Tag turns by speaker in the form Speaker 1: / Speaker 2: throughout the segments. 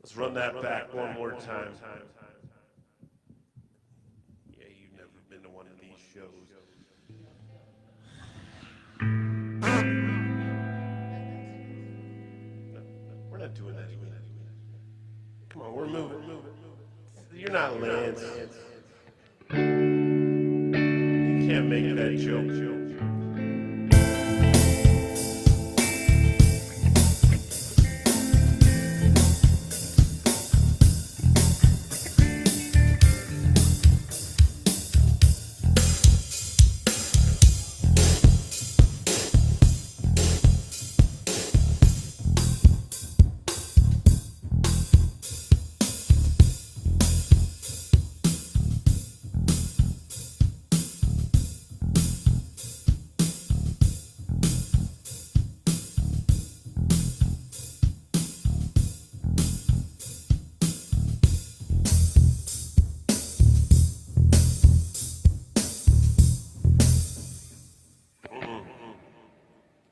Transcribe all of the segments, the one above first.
Speaker 1: Let's run that back one more time. Yeah, you've never been to one of these shows. We're not doing that. Come on, we're moving. You're not Lance. You can't make that joke.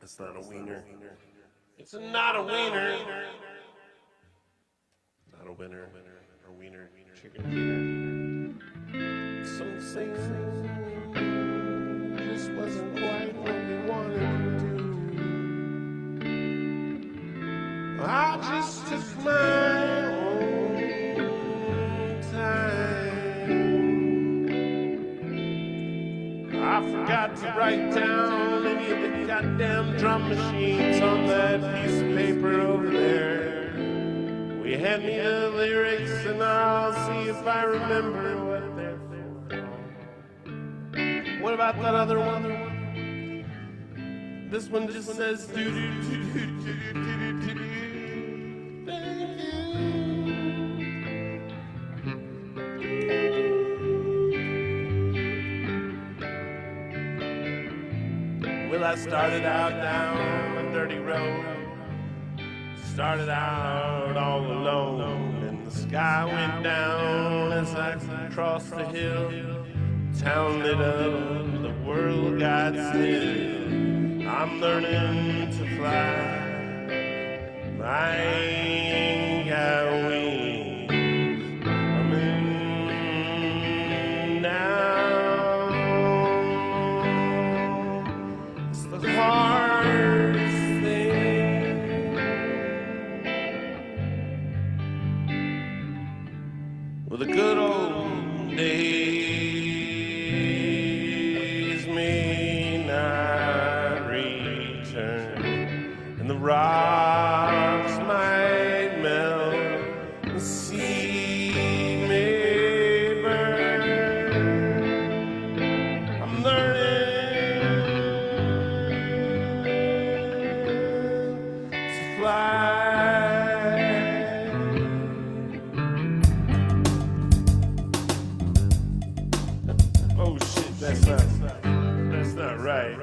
Speaker 1: It's not a wiener. It's not a wiener. Not a winner. Or wiener. Chicken wiener. Some things just wasn't quite what we wanted to do. I just took my own time. I forgot to write down any of the goddamn drum machines on that piece of paper over there. Will you hand me the lyrics and I'll see if I remember what they're for. What about that other one? This one just says do do do do do do do do. Thank you. Well, I started out down a dirty road. Started out all alone, and the sky went down as I crossed the hill. Town lit up, the world got still. I'm learning to fly. I ain't got wings. I'm in now. It's the hardest thing. Well, the good old days may not return, and the rocks might melt, and the sea may burn. I'm learning to fly. Oh shit, that's not right.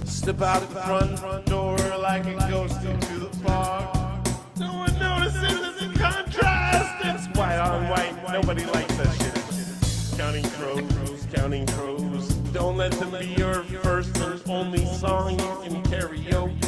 Speaker 1: Step out the front door like a ghost into the fog. No one notices the contrast. It's white on white. Nobody likes that shit. Counting crows. Don't let them be your first or only song you can karaoke.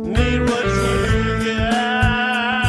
Speaker 1: Need what you got.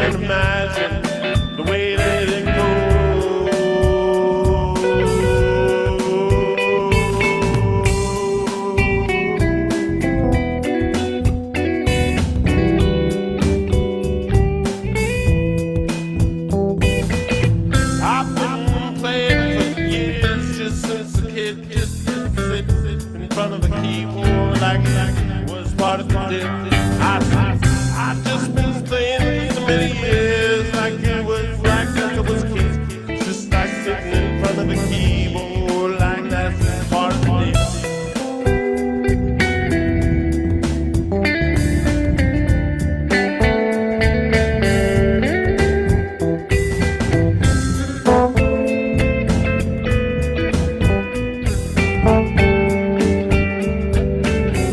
Speaker 1: can't imagine the way that it goes. I've been playing for years, just since a kid, just sit in front of a keyboard like it was part of the deal. I just been playing for so many years, like it was like since I was a kid, just like sitting in front of a keyboard like that's part of the deal.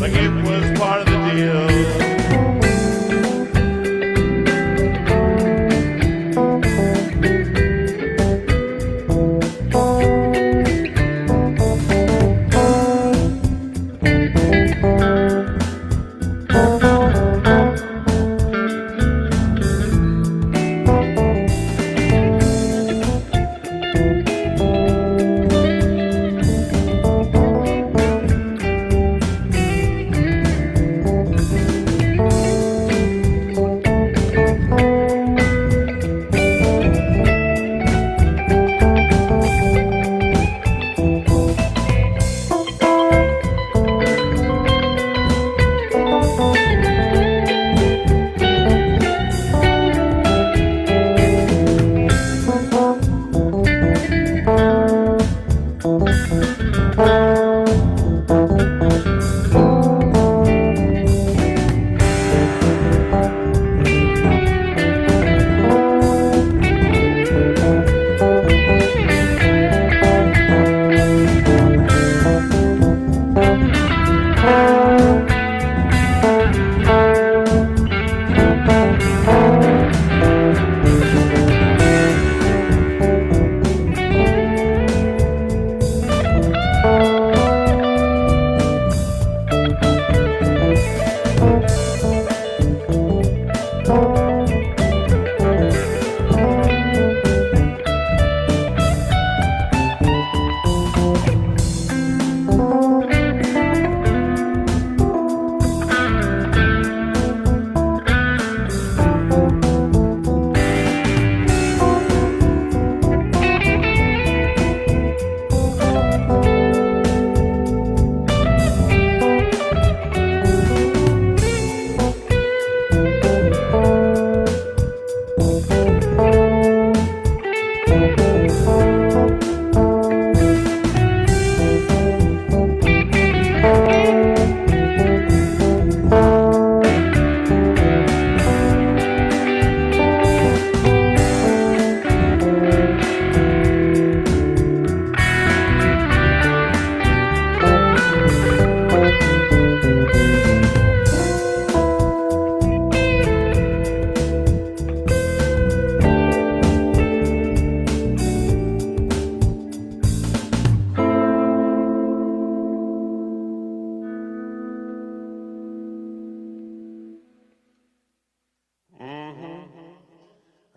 Speaker 1: Like it was part of the deal.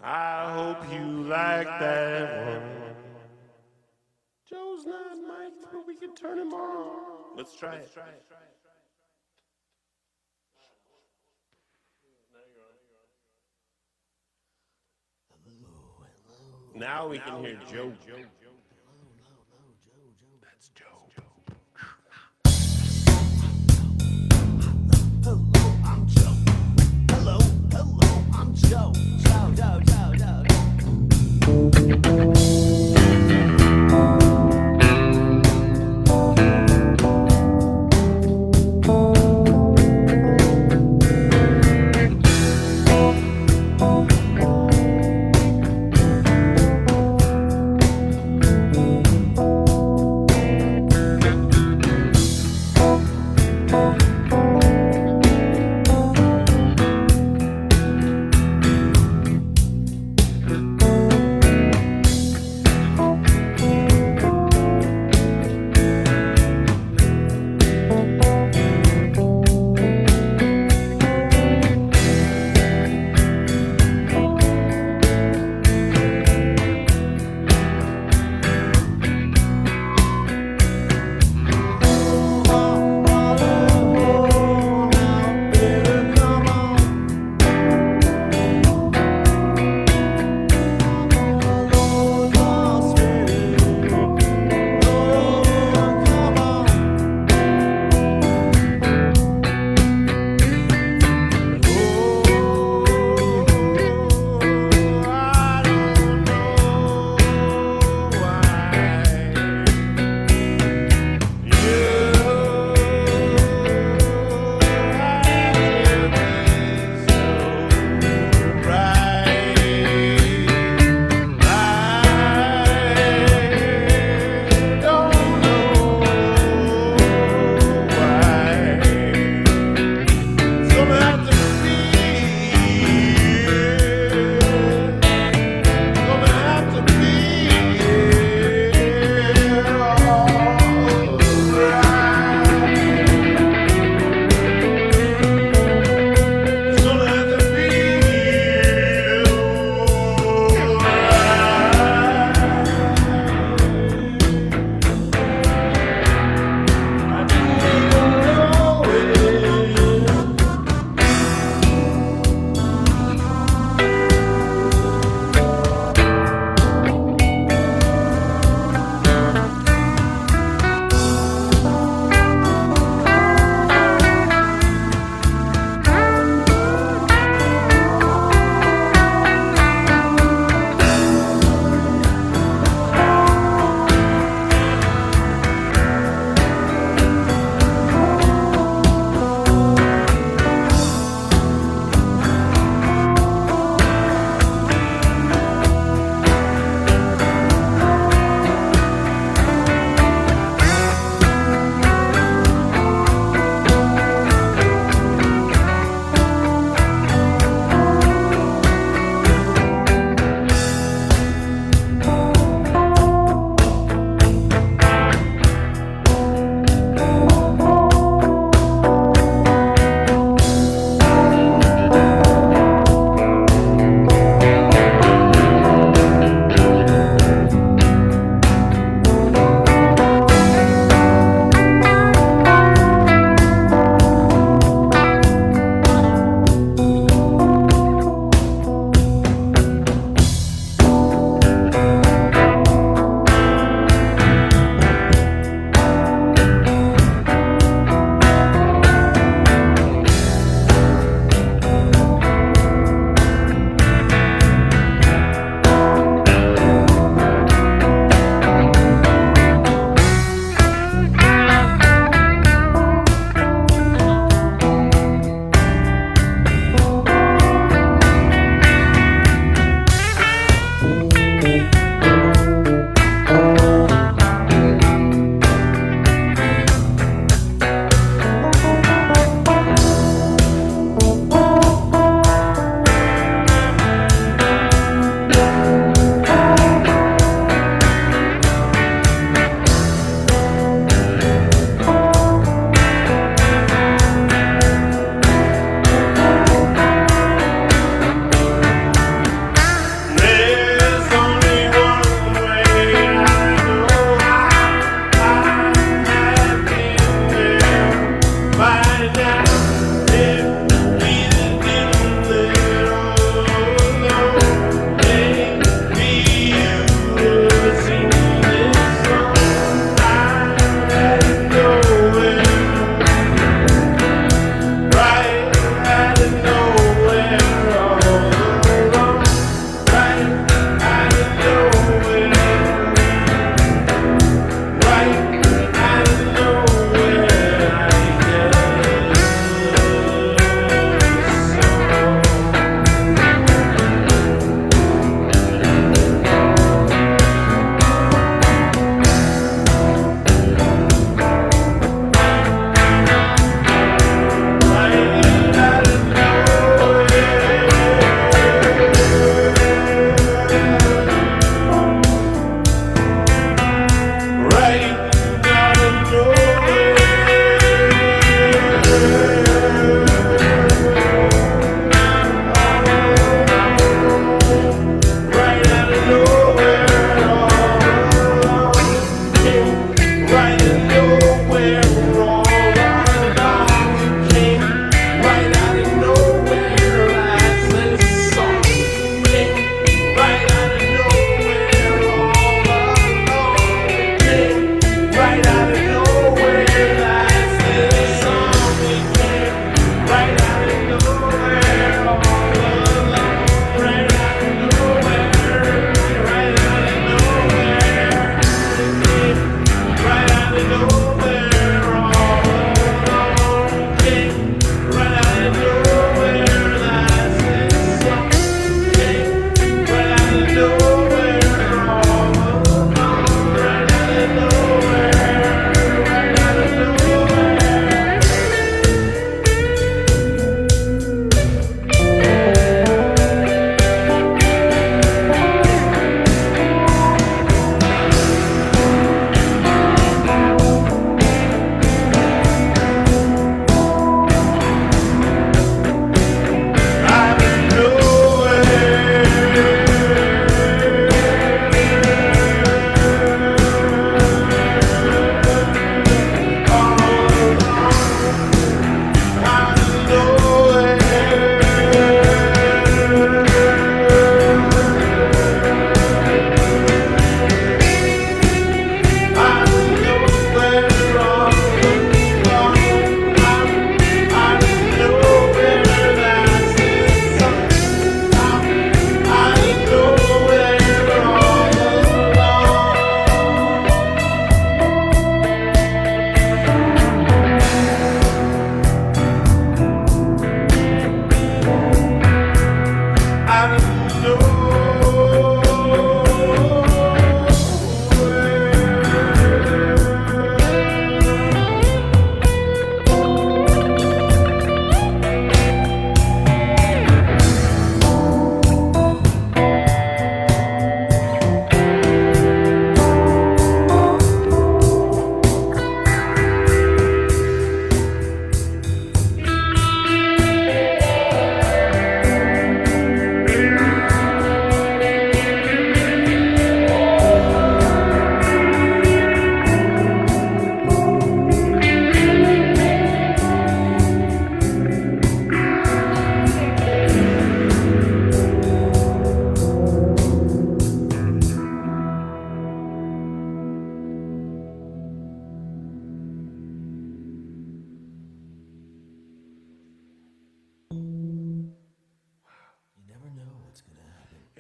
Speaker 1: I hope you like that one. Joe's not mic'd, but we can turn him on. Let's try it. Now we can hear Joe. That's Joe.
Speaker 2: Hello, I'm Joe. Hello, I'm Joe.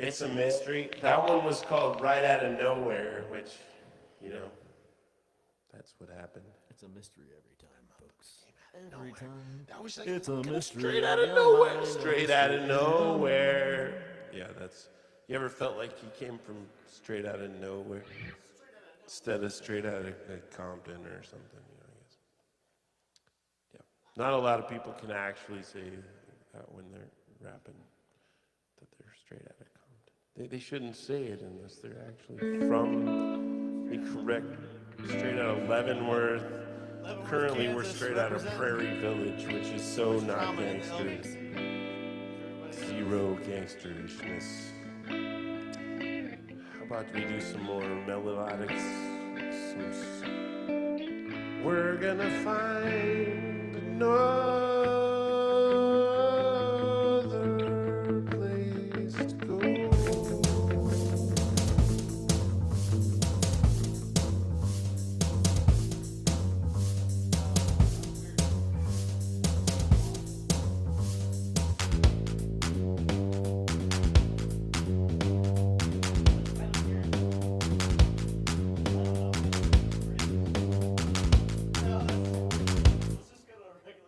Speaker 1: It's a mystery. That one was called Right Out of Nowhere, which, you know, that's what happened.
Speaker 3: It's a mystery every time, folks. Every time.
Speaker 1: That was like
Speaker 3: It's a mystery.
Speaker 1: straight out of nowhere. Straight out of nowhere. Yeah, that's. You ever felt like you came from straight out of nowhere instead of straight out of Compton or something? You know, I guess. Yeah. Not a lot of people can actually say that when they're rapping that they're straight out of Compton. They shouldn't say it unless they're actually from the correct straight out of Leavenworth. Currently, we're straight out of Prairie Village, which is so not gangster. Zero gangsterishness. How about we do some more melodics? We're gonna find another place to go.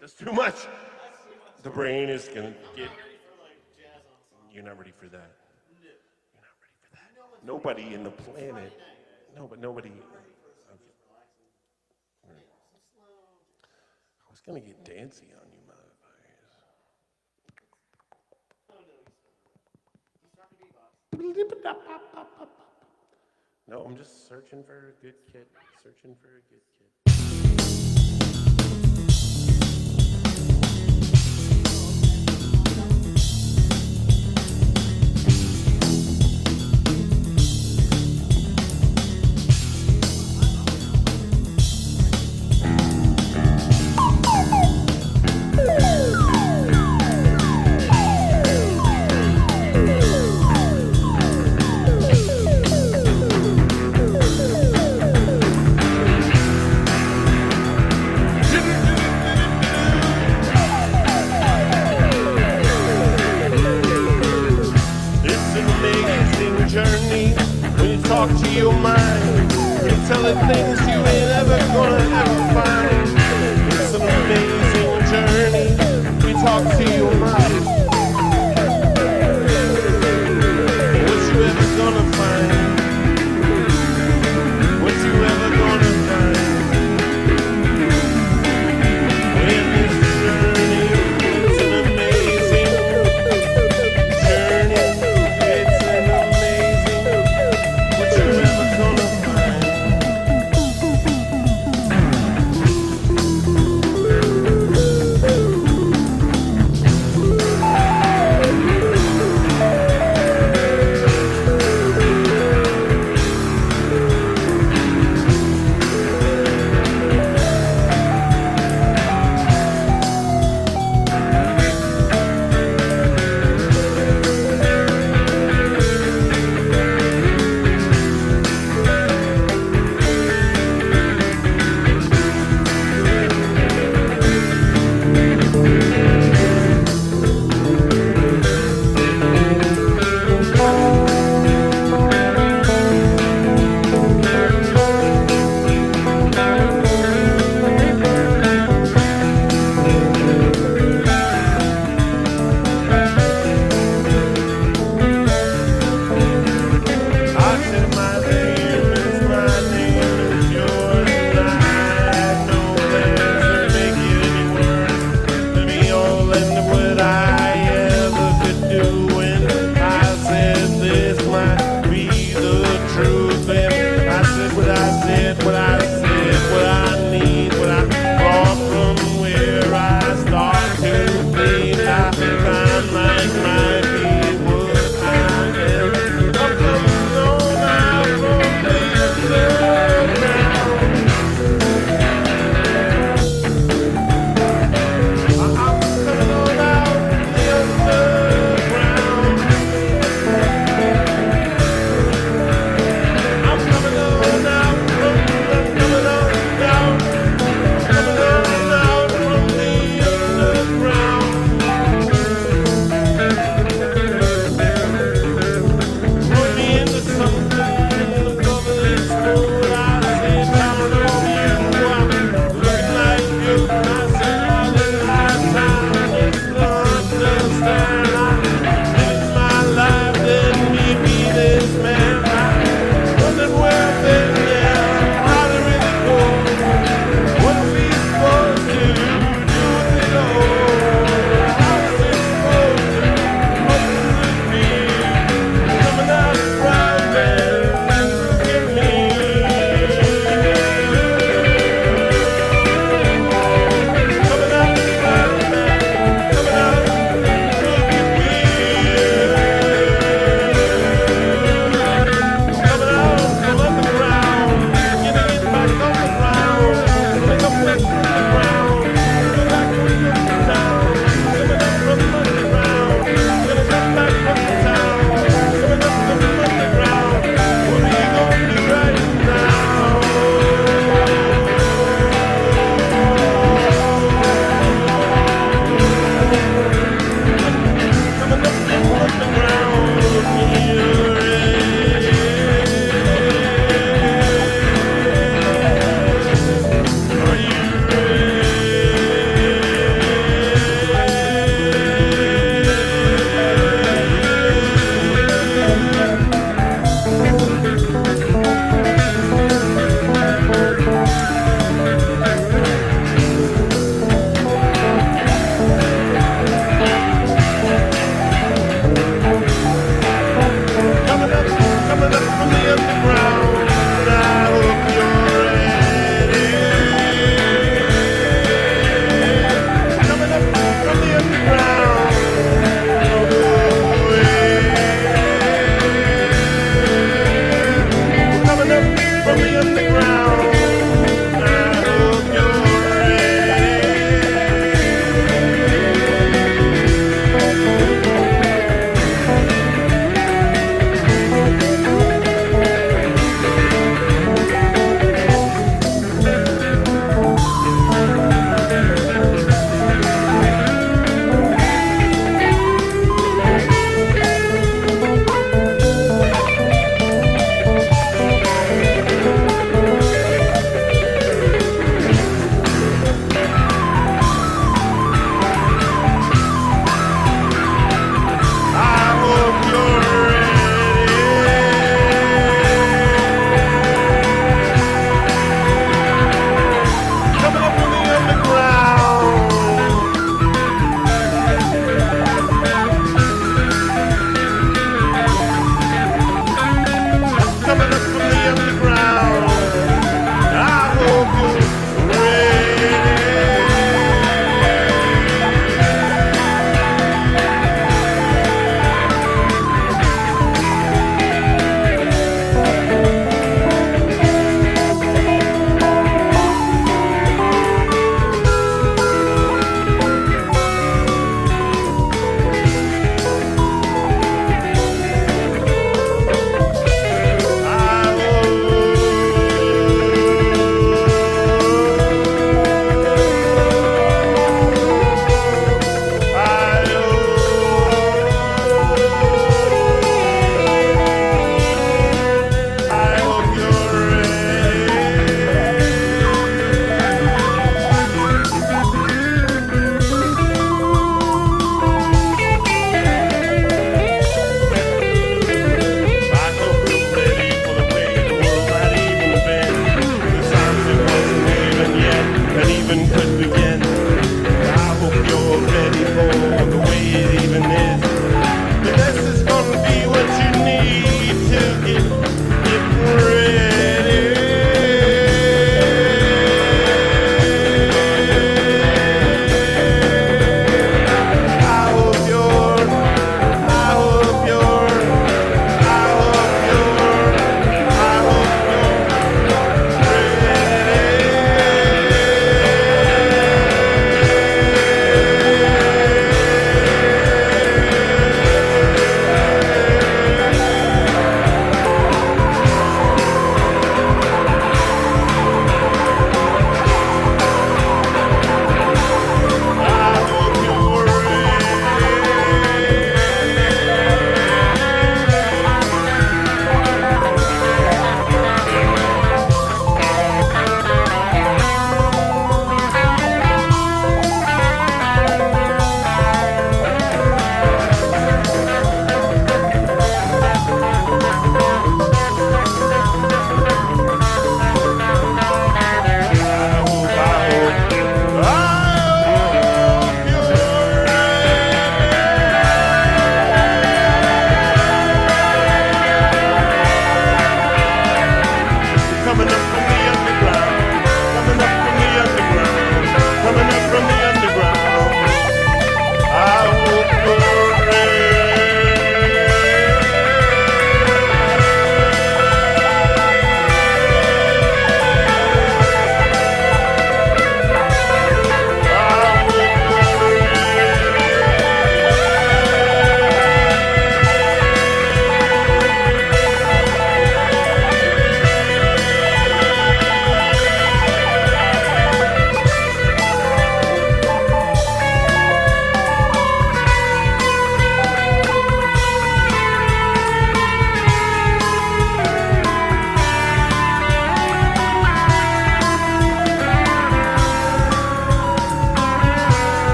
Speaker 1: That's too much. The brain is gonna get. You're not ready for that. You're not ready for that. Nobody in the planet. No, but nobody. Okay. I was gonna get dancy on you, motherfuckers. No, I'm just searching for a good kid. Searching for a good kid. Journey when you talk to your mind, you're telling things you ain't ever gonna ever find. It's an amazing journey. We talk to your mind. What you ever gonna find? What you ever gonna find? In this journey, it's an amazing journey. It's an amazing. What you ever gonna find?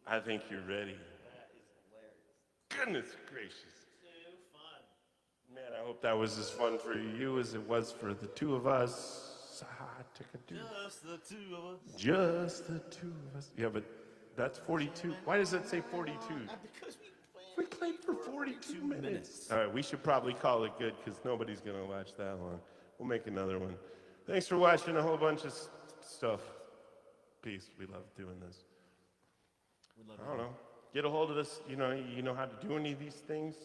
Speaker 1: I think you're ready.
Speaker 2: That is hilarious.
Speaker 1: Goodness gracious.
Speaker 2: Too fun.
Speaker 1: Man, I hope that was as fun for you as it was for the two of us.
Speaker 2: Just the two of us.
Speaker 1: Just the two of us. Yeah, but that's 42. Why does that say 42?
Speaker 2: Because
Speaker 1: We played for 42 minutes. All right, we should probably call it good because nobody's going to watch that long. We'll make another one. Thanks for watching a whole bunch of stuff. Peace. We love doing this. I don't know. Get a hold of us. You know how to do any of these things?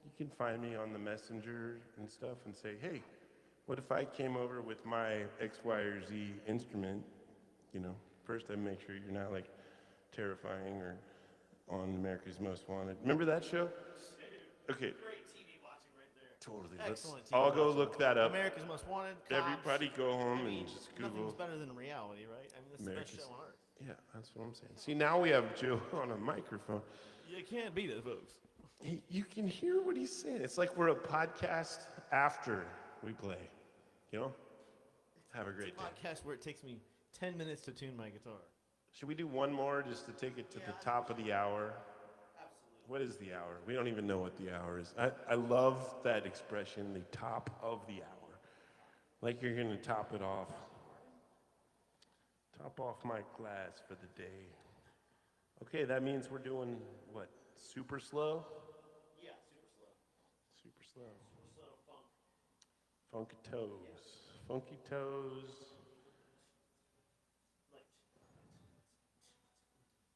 Speaker 1: You can find me on the messenger and stuff and say, hey, what if I came over with my X, Y, or Z instrument? First I make sure you're not like terrifying or on America's Most Wanted. Remember that show? Okay.
Speaker 2: Great TV watching right there.
Speaker 1: Totally.
Speaker 2: Excellent
Speaker 1: Let's
Speaker 2: TV
Speaker 1: all go
Speaker 2: watching.
Speaker 1: look that up.
Speaker 2: America's Most Wanted. Cops.
Speaker 1: Everybody go home
Speaker 2: I mean,
Speaker 1: and just
Speaker 2: nothing's
Speaker 1: Google.
Speaker 2: better than reality, right? I mean, this is the
Speaker 1: America's-
Speaker 2: best show on earth.
Speaker 1: Yeah, that's what I'm saying. See, now we have Joe on a microphone.
Speaker 2: You can't beat it, folks.
Speaker 1: You can hear what he's saying. It's like we're a podcast after we play. Have a great day.
Speaker 2: Podcast where it takes me 10 minutes to tune my guitar.
Speaker 1: Should we do one more just to take it to the top of the hour?
Speaker 2: Absolutely.
Speaker 1: What is the hour? We don't even know what the hour is. I love that expression, the top of the hour. Like you're going to top it off. Top off my glass for the day. Okay, that means we're doing what? Super slow?
Speaker 2: Yeah, super slow.
Speaker 1: Super slow.
Speaker 2: Slow funk.
Speaker 1: Funky toes. Funky toes.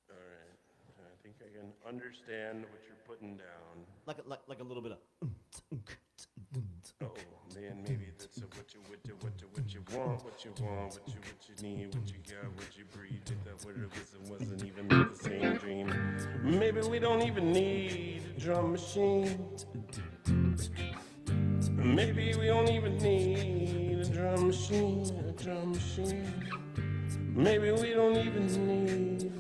Speaker 1: All right. I think I can understand what you're putting down.
Speaker 2: Like a little bit of.
Speaker 1: Oh man, maybe that's what you want, what you need, what you got, what you breathe. That what it wasn't even the same dream. Maybe we don't even need a drum machine. Maybe we don't even need a drum machine. Maybe we don't even need.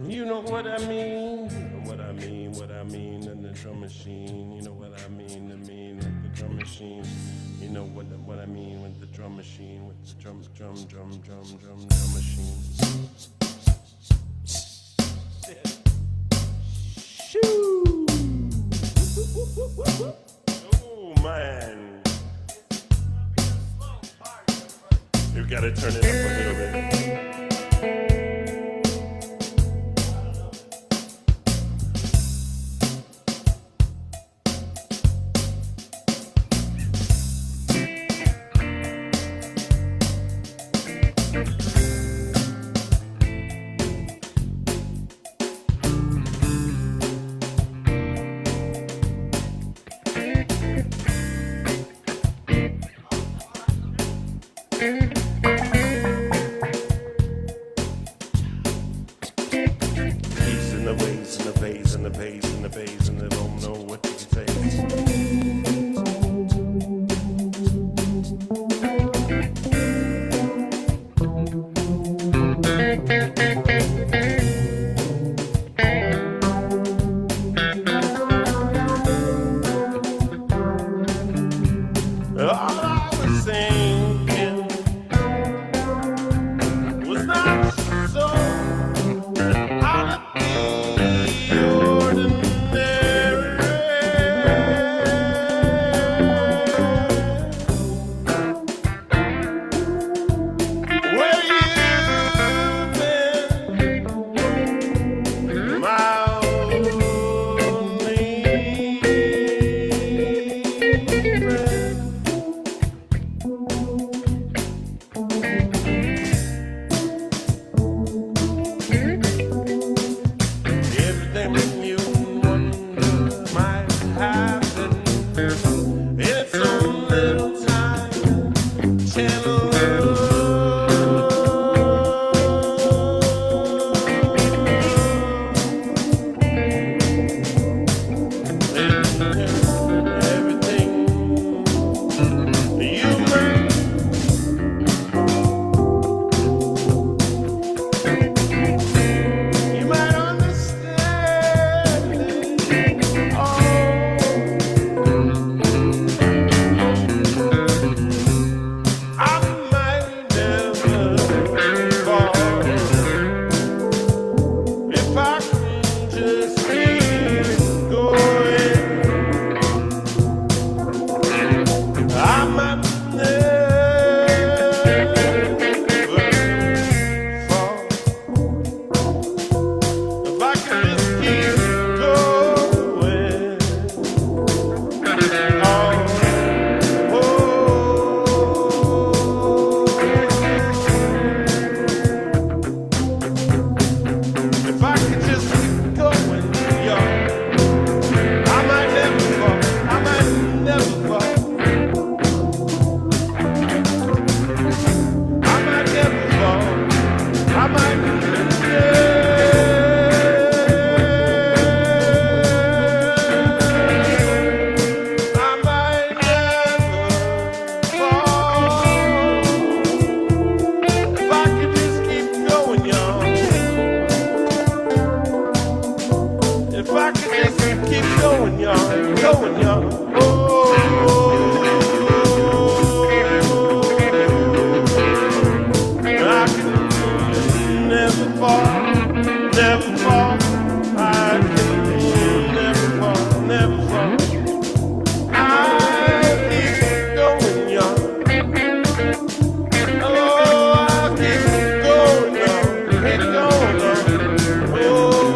Speaker 1: You know what I mean? What I mean, and the drum machine. You know what I mean with the drum machine. You know what I mean with the drum machine, with the drum machine. Shoo! Oh man, you've got to turn it up a little bit. the bass and they don't know what to say. All I was thinking was not so out of the ordinary. fall, never fall. I can never fall, never fall. I keep going, young. Oh, I keep going, young. Keep going, young.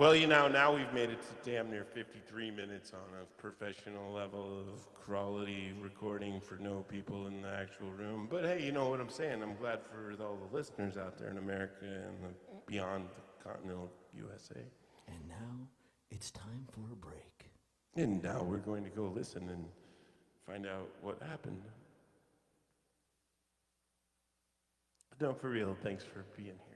Speaker 1: Well, now we've made it to damn near 53 minutes on a professional level of quality recording for no people in the actual room. But hey, you know what I'm saying? I'm glad for all the listeners out there in America and beyond the continental USA.
Speaker 3: And now it's time for a break.
Speaker 1: And now we're going to go listen and find out what happened. No, for real, thanks for being here.